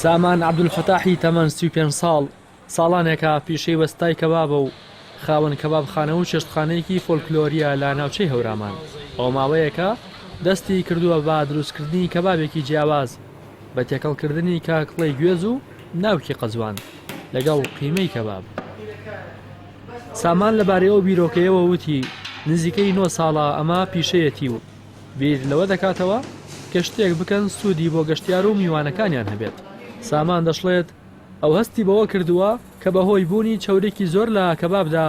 سامان عەبدولفەتاحی تەمەن 35 ساڵ ساڵانێکە پیشەی وەستای کەبابە و خاوەن کەبابخانە و چێشتخانەیەکی فۆلکلۆریە لە ناوچەی هەورامان. ئەو ماوەیەکە دەستی کردووە بە دروستکردنی کەبابێکی جیاواز بە تێکەڵکردنی کاکڵەی گوێز و ناوکی قەزوان لەگەڵ قیمەی کەباب. سامان لەبارەیەوە بیرۆکەیەوە وتی نزیکەی 9 ساڵە ئەمە پیشەیەتی و بیر لەوە دەکاتەوە کە شتێک بکەن سوودی بۆ گەشتیار و میوانەکانیان هەبێت. سامان دەشڵێت ئەو هەستی بەوە کردووە کە بەهۆی بوونی چەورێکی زۆر لە کەبابدا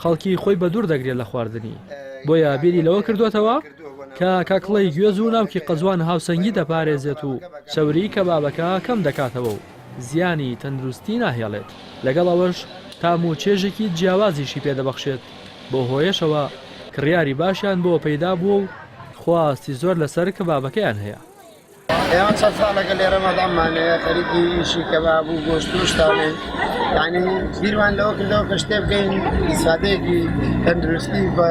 خەڵکی خۆی بە دوور دەگرێت لە خواردنی، بۆیە بیری لەوە کردوێتەوە کە کاکڵەی گوێز و ناوکی قەزوان هاوسەنگی دەپارێزێت و چەوری کەبابەکە کەم دەکاتەوە و زیانی تەندروستی ناهێڵێت. لەگەڵ ئەوەش تام و چێژێکی جیاوازیشی پێدەبەخشێت. بۆ هۆیشەوە کڕیاری باشیان بۆ پەیدا بووە و خواستی زۆر لەسەر کەبابەکەیان هەیە. ئێمە چەند ساڵێکە لێرە مەداممانەیە خەریکی ئیشی کەباب و گۆشت و شتانێ، یعنی بیرمان لەوە کردەوە کە شتێ بکەین ئیسادەیەکی تەندروستی بە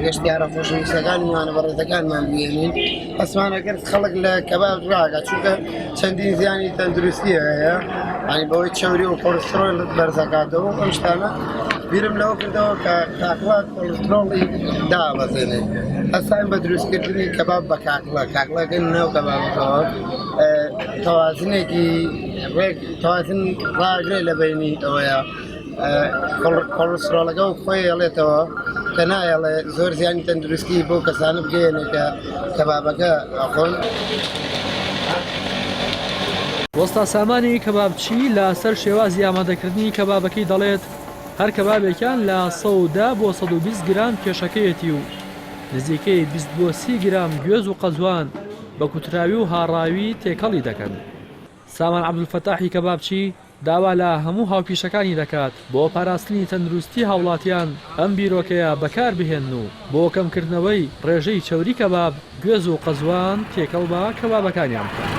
گەشتیارە خۆشەویستەکانمان بەڕێزەکانمان بگەێنین. ئەسمانە کرد خەڵک لە کەباب ڕاگە چونکە چەندین زیانی تەندروستی هەیە، ینی بەوەی چەوری و کۆلسترۆل بەرزەکاتەوە ئەم شتانە بیرم لەوە کردەوە کە کاکڵات کۆلسترۆڵی دابەزێنێ. ئەسان بە دروستکردنی کەباب بە کاکڵەکەن ناو کەبابەکەوە تەوازنێکی تەوازن ڕاگرێ لە بینی ئەوەیە کۆلسترۆلەکە و خۆی هێڵێتەوە کە نایەڵێ زۆر زیانی تەندروستی بۆ کەسانە بگەێنێ کە کەبابەکە ئەخۆن. وەستا سامانی کەبابچی لە سەر شێوازی ئامادەکردنی کەبابەکەی دەڵێت هەر کەبابێکیان لە 110 بۆ 120 گرام کێشەکەیەتی و نزیکەی 20 بۆ 30 گرام گوێز و قەزوان بە کوتراوی و هاڕاوی تێکەڵی دەکەن. سامان عەبدولفەتاحی کەبابچی داوا لە هەموو هاوپیشەکانی دەکات بۆ پاراستنی تەندروستی هاوڵاتیان ئەم بیرۆکەیە بەکار بهێن و بۆ کەمکردنەوەی ڕێژەی چەوری کەباب گوێز و قەزوان تێکەڵ بە کەبابەکانیان بکەن.